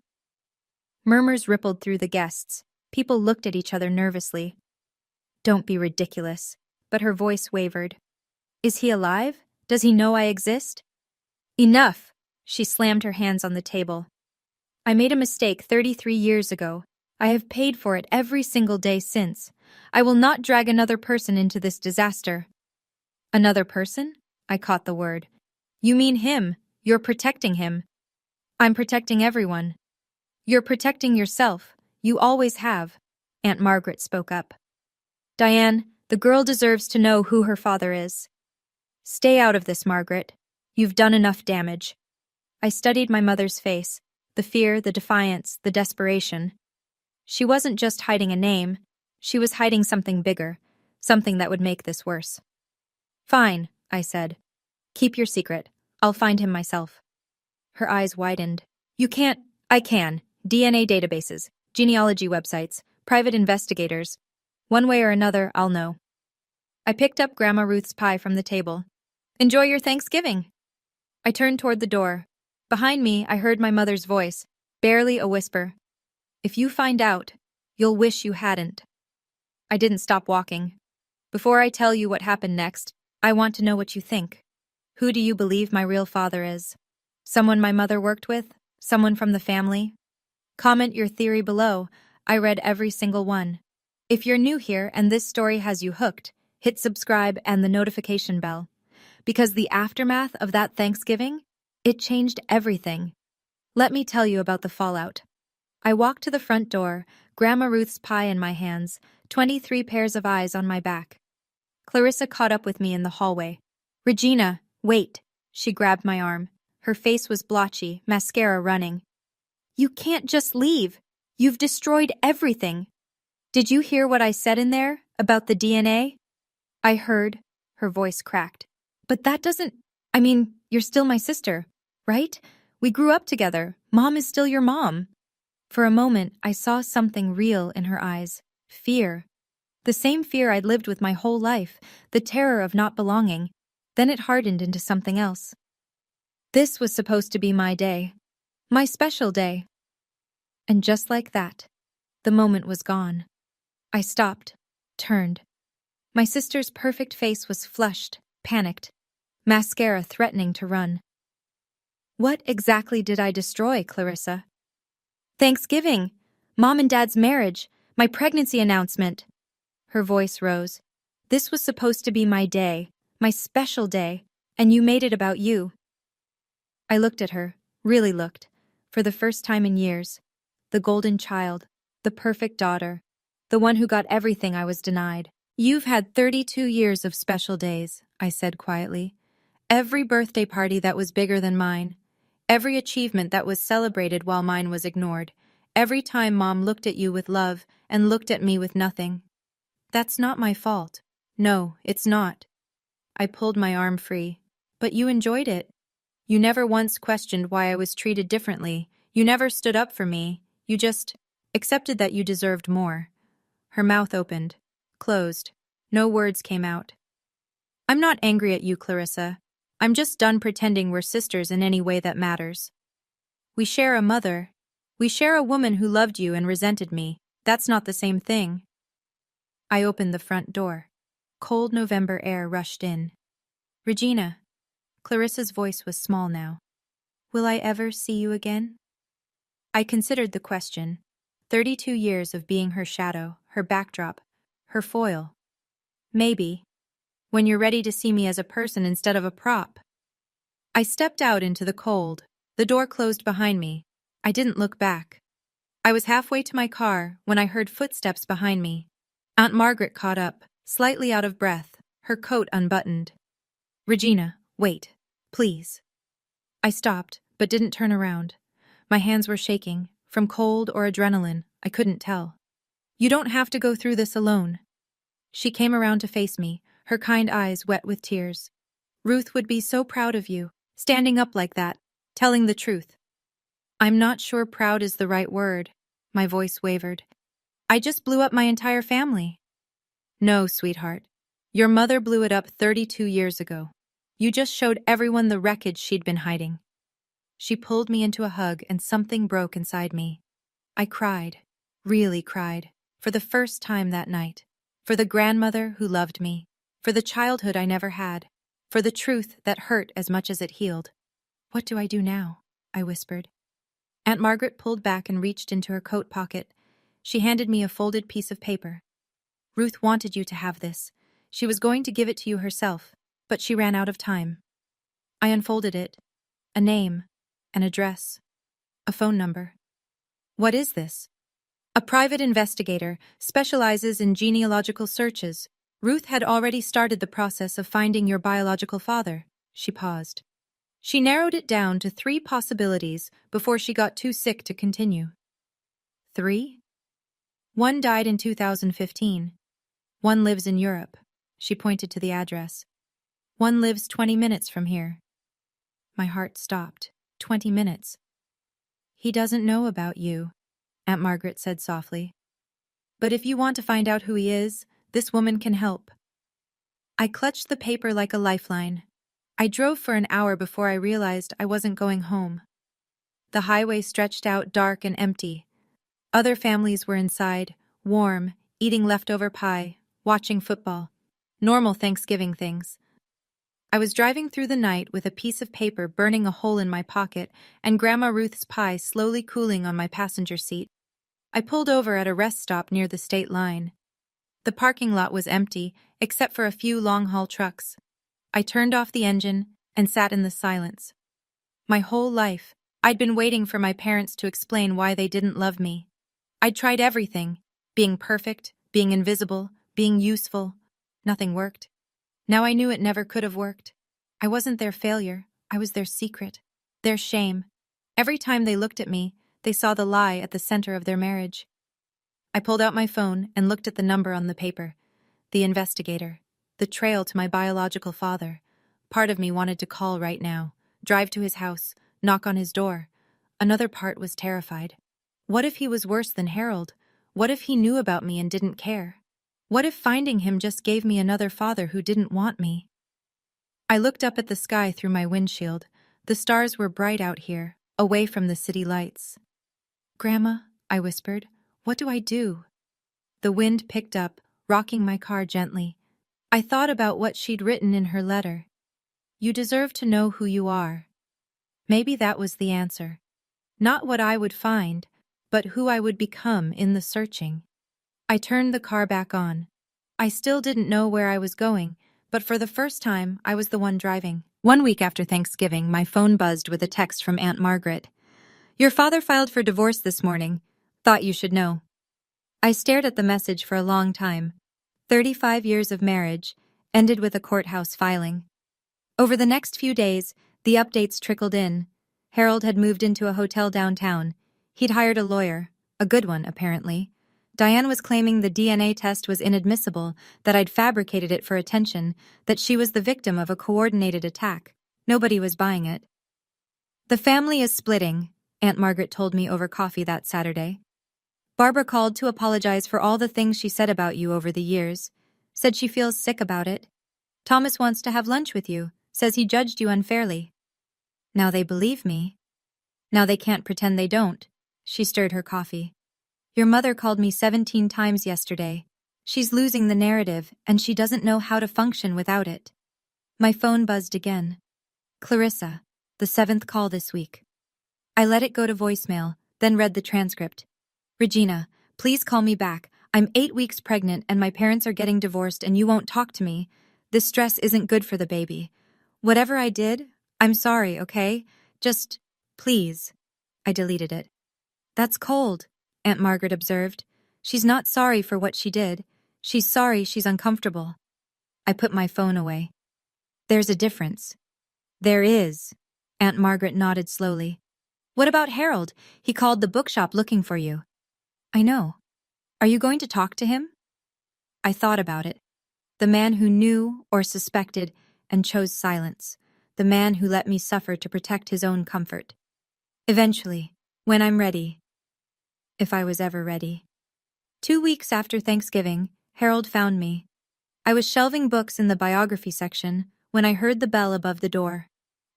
Murmurs rippled through the guests. People looked at each other nervously. Don't be ridiculous. But her voice wavered. Is he alive? Does he know I exist? Enough! She slammed her hands on the table. I made a mistake 33 years ago. I have paid for it every single day since. I will not drag another person into this disaster. Another person? I caught the word. You mean him. You're protecting him. I'm protecting everyone. You're protecting yourself. You always have. Aunt Margaret spoke up. Diane, the girl deserves to know who her father is. Stay out of this, Margaret. You've done enough damage. I studied my mother's face, the fear, the defiance, the desperation. She wasn't just hiding a name, she was hiding something bigger, something that would make this worse. Fine, I said. Keep your secret. I'll find him myself. Her eyes widened. You can't. I can. DNA databases, genealogy websites, private investigators. One way or another, I'll know. I picked up Grandma Ruth's pie from the table. Enjoy your Thanksgiving. I turned toward the door. Behind me, I heard my mother's voice, barely a whisper. If you find out, you'll wish you hadn't. I didn't stop walking. Before I tell you what happened next, I want to know what you think. Who do you believe my real father is? Someone my mother worked with? Someone from the family? Comment your theory below. I read every single one. If you're new here and this story has you hooked, hit subscribe and the notification bell. Because the aftermath of that Thanksgiving, it changed everything. Let me tell you about the fallout. I walked to the front door, Grandma Ruth's pie in my hands, 23 pairs of eyes on my back. Clarissa caught up with me in the hallway. Regina, wait. She grabbed my arm. Her face was blotchy, mascara running. You can't just leave. You've destroyed everything. Did you hear what I said in there about the DNA? I heard. Her voice cracked. But that doesn't... you're still my sister, right? We grew up together. Mom is still your mom. For a moment, I saw something real in her eyes. Fear. The same fear I'd lived with my whole life, the terror of not belonging. Then it hardened into something else. This was supposed to be my day. My special day. And just like that, the moment was gone. I stopped, turned. My sister's perfect face was flushed, panicked, mascara threatening to run. What exactly did I destroy, Clarissa? Thanksgiving, Mom and Dad's marriage, my pregnancy announcement. Her voice rose. This was supposed to be my day, my special day, and you made it about you. I looked at her, really looked, for the first time in years. The golden child, the perfect daughter, the one who got everything I was denied. You've had 32 years of special days, I said quietly. Every birthday party that was bigger than mine. Every achievement that was celebrated while mine was ignored. Every time Mom looked at you with love and looked at me with nothing. That's not my fault. No, it's not. I pulled my arm free. But you enjoyed it. You never once questioned why I was treated differently. You never stood up for me. You just accepted that you deserved more. Her mouth opened, closed. No words came out. I'm not angry at you, Clarissa. I'm just done pretending we're sisters in any way that matters. We share a mother. We share a woman who loved you and resented me. That's not the same thing. I opened the front door. Cold November air rushed in. Regina. Clarissa's voice was small now. Will I ever see you again? I considered the question. 32 years of being her shadow, her backdrop, her foil. Maybe. When you're ready to see me as a person instead of a prop. I stepped out into the cold. The door closed behind me. I didn't look back. I was halfway to my car when I heard footsteps behind me. Aunt Margaret caught up, slightly out of breath, her coat unbuttoned. Regina, wait, please. I stopped, but didn't turn around. My hands were shaking, from cold or adrenaline, I couldn't tell. You don't have to go through this alone. She came around to face me, her kind eyes wet with tears. Ruth would be so proud of you, standing up like that, telling the truth. I'm not sure proud is the right word. My voice wavered. I just blew up my entire family. No, sweetheart. Your mother blew it up 32 years ago. You just showed everyone the wreckage she'd been hiding. She pulled me into a hug and something broke inside me. I cried, really cried, for the first time that night. For the grandmother who loved me. For the childhood I never had. For the truth that hurt as much as it healed. What do I do now? I whispered. Aunt Margaret pulled back and reached into her coat pocket. She handed me a folded piece of paper. Ruth wanted you to have this. She was going to give it to you herself, but she ran out of time. I unfolded it. A name, an address, a phone number. What is this? A private investigator specializes in genealogical searches. Ruth had already started the process of finding your biological father. She paused. She narrowed it down to 3 possibilities before she got too sick to continue. 3? One died in 2015. One lives in Europe. She pointed to the address. One lives 20 minutes from here. My heart stopped. 20 minutes. He doesn't know about you, Aunt Margaret said softly. But if you want to find out who he is, this woman can help. I clutched the paper like a lifeline. I drove for an hour before I realized I wasn't going home. The highway stretched out dark and empty. Other families were inside, warm, eating leftover pie, watching football. Normal Thanksgiving things. I was driving through the night with a piece of paper burning a hole in my pocket and Grandma Ruth's pie slowly cooling on my passenger seat. I pulled over at a rest stop near the state line. The parking lot was empty, except for a few long-haul trucks. I turned off the engine and sat in the silence. My whole life, I'd been waiting for my parents to explain why they didn't love me. I'd tried everything, being perfect, being invisible, being useful. Nothing worked. Now I knew it never could have worked. I wasn't their failure, I was their secret, their shame. Every time they looked at me, they saw the lie at the center of their marriage. I pulled out my phone and looked at the number on the paper. The investigator. The trail to my biological father. Part of me wanted to call right now, drive to his house, knock on his door. Another part was terrified. What if he was worse than Harold? What if he knew about me and didn't care? What if finding him just gave me another father who didn't want me? I looked up at the sky through my windshield. The stars were bright out here, away from the city lights. Grandma, I whispered, what do I do? The wind picked up, rocking my car gently. I thought about what she'd written in her letter. You deserve to know who you are. Maybe that was the answer. Not what I would find, but who I would become in the searching. I turned the car back on. I still didn't know where I was going, but for the first time, I was the one driving. 1 week after Thanksgiving, my phone buzzed with a text from Aunt Margaret. Your father filed for divorce this morning. Thought you should know. I stared at the message for a long time. 35 years of marriage, ended with a courthouse filing. Over the next few days, the updates trickled in. Harold had moved into a hotel downtown. He'd hired a lawyer, a good one, apparently. Diane was claiming the DNA test was inadmissible, that I'd fabricated it for attention, that she was the victim of a coordinated attack. Nobody was buying it. The family is splitting, Aunt Margaret told me over coffee that Saturday. Barbara called to apologize for all the things she said about you over the years. Said she feels sick about it. Thomas wants to have lunch with you, says he judged you unfairly. Now they believe me. Now they can't pretend they don't. She stirred her coffee. Your mother called me 17 times yesterday. She's losing the narrative, and she doesn't know how to function without it. My phone buzzed again. Clarissa, the 7th call this week. I let it go to voicemail, then read the transcript. Regina, please call me back. I'm 8 weeks pregnant and my parents are getting divorced and you won't talk to me. This stress isn't good for the baby. Whatever I did, I'm sorry, okay? Just, please. I deleted it. That's cold, Aunt Margaret observed. She's not sorry for what she did. She's sorry she's uncomfortable. I put my phone away. There's a difference. There is. Aunt Margaret nodded slowly. What about Harold? He called the bookshop looking for you. I know. Are you going to talk to him? I thought about it. The man who knew or suspected and chose silence. The man who let me suffer to protect his own comfort. Eventually, when I'm ready. If I was ever ready. 2 weeks after Thanksgiving, Harold found me. I was shelving books in the biography section when I heard the bell above the door.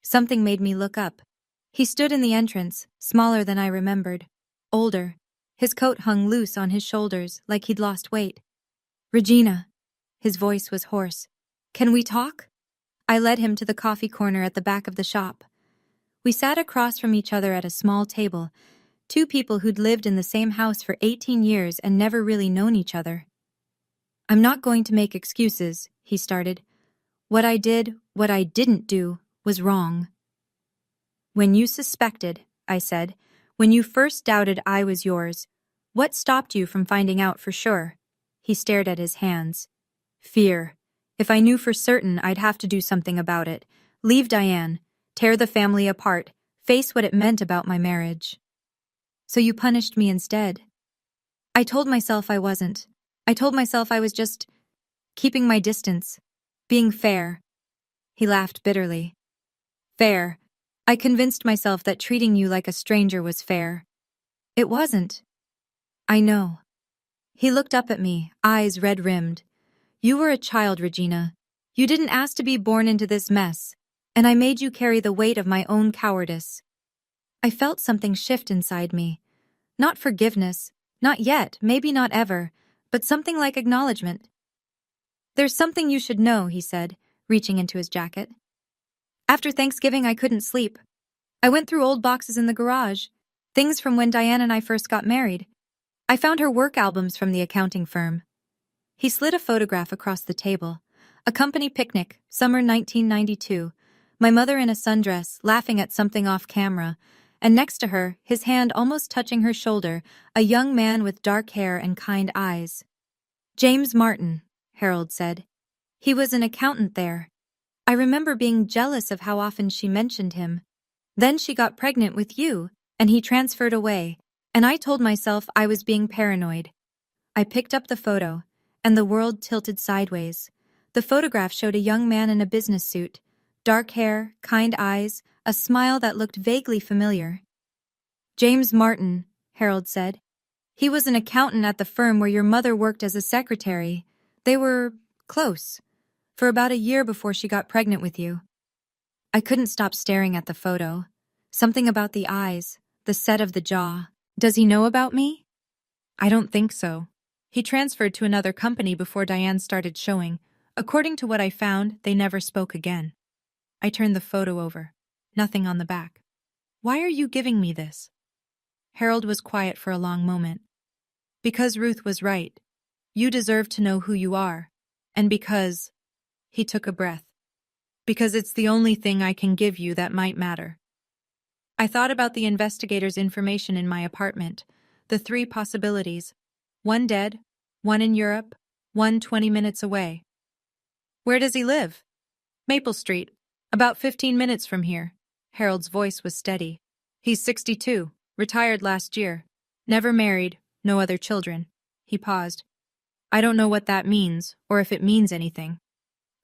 Something made me look up. He stood in the entrance, smaller than I remembered. Older. His coat hung loose on his shoulders like he'd lost weight. Regina. His voice was hoarse. Can we talk? I led him to the coffee corner at the back of the shop. We sat across from each other at a small table, Two people who'd lived in the same house for 18 years and never really known each other. "I'm not going to make excuses," he started. "What I did, what I didn't do, was wrong." "When you suspected," I said, "when you first doubted I was yours, what stopped you from finding out for sure?" He stared at his hands. "Fear. If I knew for certain, I'd have to do something about it. Leave Diane, tear the family apart, face what it meant about my marriage." "So you punished me instead?" I told myself I wasn't. I told myself I was just keeping my distance, being fair. He laughed bitterly. "Fair. I convinced myself that treating you like a stranger was fair. It wasn't." "I know." He looked up at me, eyes red-rimmed. "You were a child, Regina. You didn't ask to be born into this mess, and I made you carry the weight of my own cowardice." I felt something shift inside me. Not forgiveness, not yet, maybe not ever, but something like acknowledgement. "There's something you should know," he said, reaching into his jacket. "After Thanksgiving, I couldn't sleep. I went through old boxes in the garage, things from when Diane and I first got married. I found her work albums from the accounting firm." He slid a photograph across the table. A company picnic, summer 1992. My mother in a sundress, laughing at something off camera, and next to her, his hand almost touching her shoulder, a young man with dark hair and kind eyes. "James Martin," Harold said. "He was an accountant there. I remember being jealous of how often she mentioned him. Then she got pregnant with you, and he transferred away, and I told myself I was being paranoid." I picked up the photo, and the world tilted sideways. The photograph showed a young man in a business suit, dark hair, kind eyes, a smile that looked vaguely familiar. "James Martin," Harold said. "He was an accountant at the firm where your mother worked as a secretary. They were close for about a year before she got pregnant with you." I couldn't stop staring at the photo. Something about the eyes, the set of the jaw. "Does he know about me?" "I don't think so. He transferred to another company before Diane started showing. According to what I found, they never spoke again." I turned the photo over. Nothing on the back. "Why are you giving me this?" Harold was quiet for a long moment. "Because Ruth was right. You deserve to know who you are. And because—" He took a breath. "Because it's the only thing I can give you that might matter." I thought about the investigator's information in my apartment, the 3 possibilities. One dead, one in Europe, one 20 minutes away. "Where does he live?" "Maple Street, about 15 minutes from here." Harold's voice was steady. "He's 62, retired last year. Never married, no other children." He paused. "I don't know what that means, or if it means anything."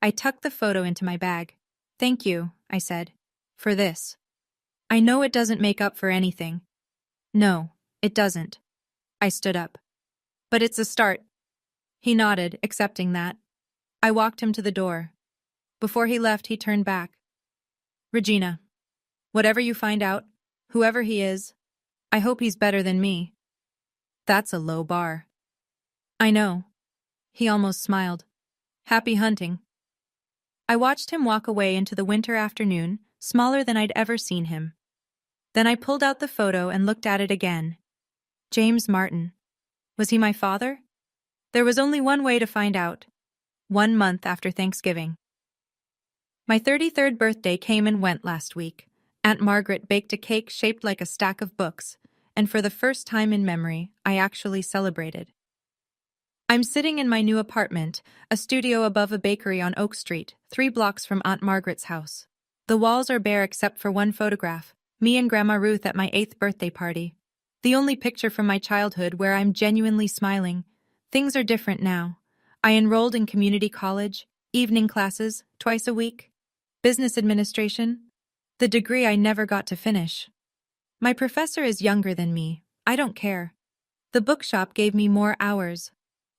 I tucked the photo into my bag. "Thank you," I said, "for this. I know it doesn't make up for anything." "No, it doesn't." I stood up. "But it's a start." He nodded, accepting that. I walked him to the door. Before he left, he turned back. "Regina, whatever you find out, whoever he is, I hope he's better than me." "That's a low bar." "I know." He almost smiled. "Happy hunting." I watched him walk away into the winter afternoon, smaller than I'd ever seen him. Then I pulled out the photo and looked at it again. James Martin. Was he my father? There was only one way to find out. 1 month after Thanksgiving. My 33rd birthday came and went last week. Aunt Margaret baked a cake shaped like a stack of books, and for the first time in memory, I actually celebrated. I'm sitting in my new apartment, a studio above a bakery on Oak Street, 3 blocks from Aunt Margaret's house. The walls are bare except for one photograph, me and Grandma Ruth at my 8th birthday party. The only picture from my childhood where I'm genuinely smiling. Things are different now. I enrolled in community college, evening classes, twice a week. Business administration. The degree I never got to finish. My professor is younger than me. I don't care. The bookshop gave me more hours.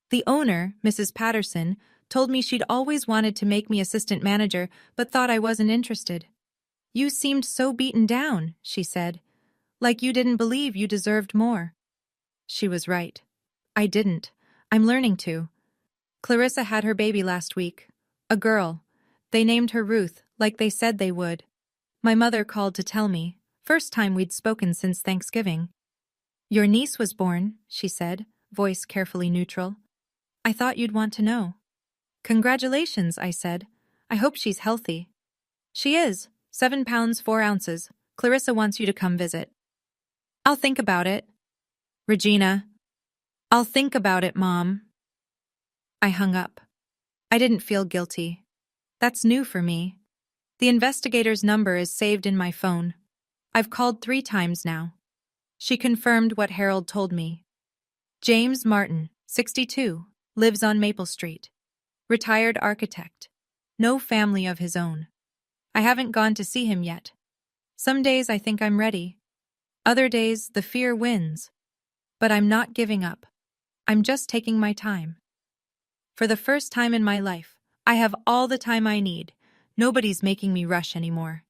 The owner, Mrs. Patterson, told me she'd always wanted to make me assistant manager but thought I wasn't interested. "You seemed so beaten down," she said. "Like you didn't believe you deserved more." She was right. I didn't. I'm learning to. Clarissa had her baby last week. A girl. They named her Ruth, like they said they would. My mother called to tell me, first time we'd spoken since Thanksgiving. Your niece was born, she said, voice carefully neutral. I thought you'd want to know. Congratulations, I said. I hope she's healthy. She is, 7 pounds 4 ounces. Clarissa wants you to come visit. I'll think about it. Regina. I'll think about it, Mom. I hung up. I didn't feel guilty. That's new for me. The investigator's number is saved in my phone. I've called 3 times now. She confirmed what Harold told me. James Martin, 62, lives on Maple Street. Retired architect. No family of his own. I haven't gone to see him yet. Some days I think I'm ready. Other days the fear wins. But I'm not giving up. I'm just taking my time. For the first time in my life, I have all the time I need. Nobody's making me rush anymore.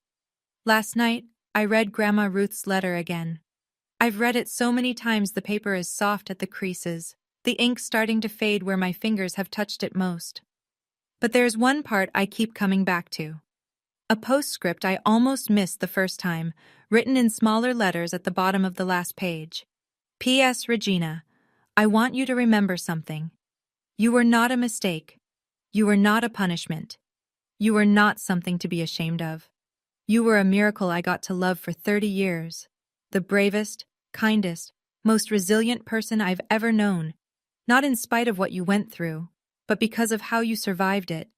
Last night, I read Grandma Ruth's letter again. I've read it so many times the paper is soft at the creases, the ink starting to fade where my fingers have touched it most. But there's one part I keep coming back to. A postscript I almost missed the first time, written in smaller letters at the bottom of the last page. P.S. Regina, I want you to remember something. You were not a mistake. You were not a punishment. You were not something to be ashamed of. You were a miracle I got to love for 30 years. The bravest, kindest, most resilient person I've ever known. Not in spite of what you went through, but because of how you survived it.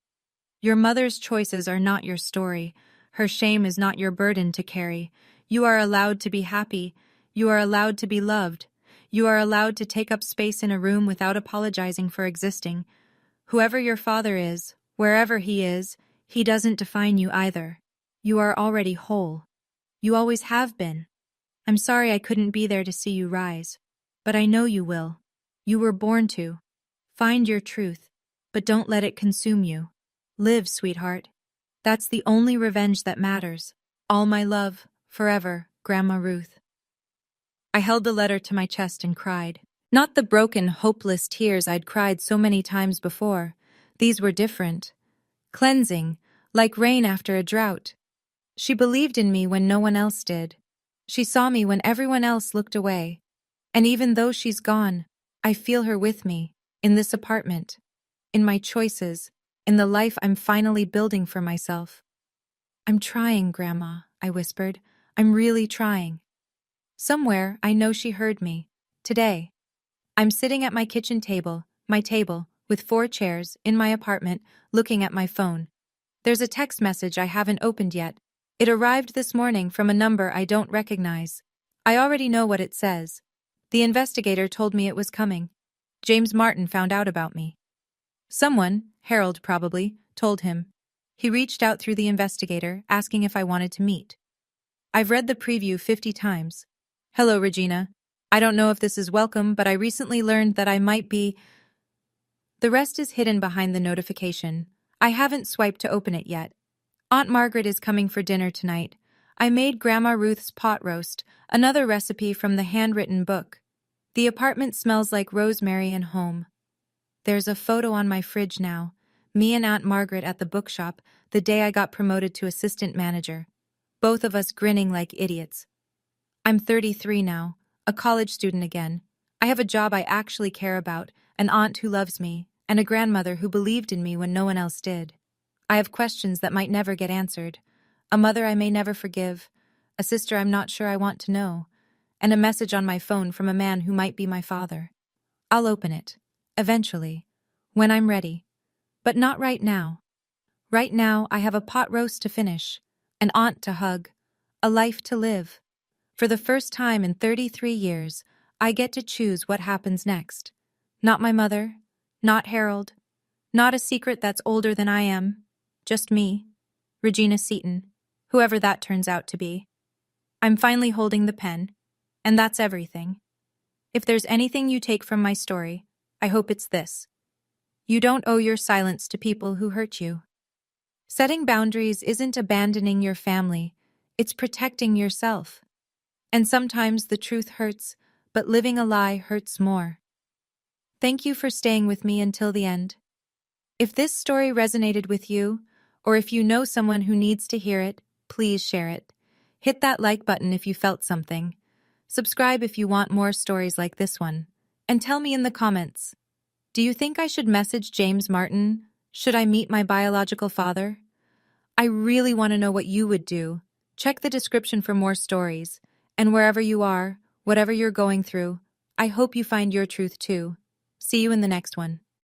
Your mother's choices are not your story. Her shame is not your burden to carry. You are allowed to be happy. You are allowed to be loved. You are allowed to take up space in a room without apologizing for existing. Whoever your father is, wherever he is, he doesn't define you either. You are already whole. You always have been. I'm sorry I couldn't be there to see you rise. But I know you will. You were born to. Find your truth, but don't let it consume you. Live, sweetheart. That's the only revenge that matters. All my love, forever, Grandma Ruth. I held the letter to my chest and cried. Not the broken, hopeless tears I'd cried so many times before. These were different. Cleansing, like rain after a drought. She believed in me when no one else did. She saw me when everyone else looked away. And even though she's gone, I feel her with me, in this apartment, in my choices, in the life I'm finally building for myself. I'm trying, Grandma, I whispered. I'm really trying. Somewhere, I know she heard me. Today. I'm sitting at my kitchen table, with 4 chairs, in my apartment, looking at my phone. There's a text message I haven't opened yet. It arrived this morning from a number I don't recognize. I already know what it says. The investigator told me it was coming. James Martin found out about me. Someone, Harold probably, told him. He reached out through the investigator, asking if I wanted to meet. I've read the preview 50 times. Hello, Regina. I don't know if this is welcome, but I recently learned that I might be... The rest is hidden behind the notification. I haven't swiped to open it yet. Aunt Margaret is coming for dinner tonight. I made Grandma Ruth's pot roast, another recipe from the handwritten book. The apartment smells like rosemary and home. There's a photo on my fridge now. Me and Aunt Margaret at the bookshop, the day I got promoted to assistant manager. Both of us grinning like idiots. I'm 33 now, a college student again. I have a job I actually care about, an aunt who loves me, and a grandmother who believed in me when no one else did. I have questions that might never get answered, a mother I may never forgive, a sister I'm not sure I want to know, and a message on my phone from a man who might be my father. I'll open it, eventually, when I'm ready. But not right now. Right now, I have a pot roast to finish, an aunt to hug, a life to live. For the first time in 33 years, I get to choose what happens next. Not my mother, not Harold, not a secret that's older than I am, just me, Regina Seaton, whoever that turns out to be. I'm finally holding the pen, and that's everything. If there's anything you take from my story, I hope it's this. You don't owe your silence to people who hurt you. Setting boundaries isn't abandoning your family, it's protecting yourself. And sometimes the truth hurts, but living a lie hurts more. Thank you for staying with me until the end. If this story resonated with you, or if you know someone who needs to hear it, please share it. Hit that like button if you felt something. Subscribe if you want more stories like this one. And tell me in the comments, do you think I should message James Martin? Should I meet my biological father? I really want to know what you would do. Check the description for more stories. And wherever you are, whatever you're going through, I hope you find your truth too. See you in the next one.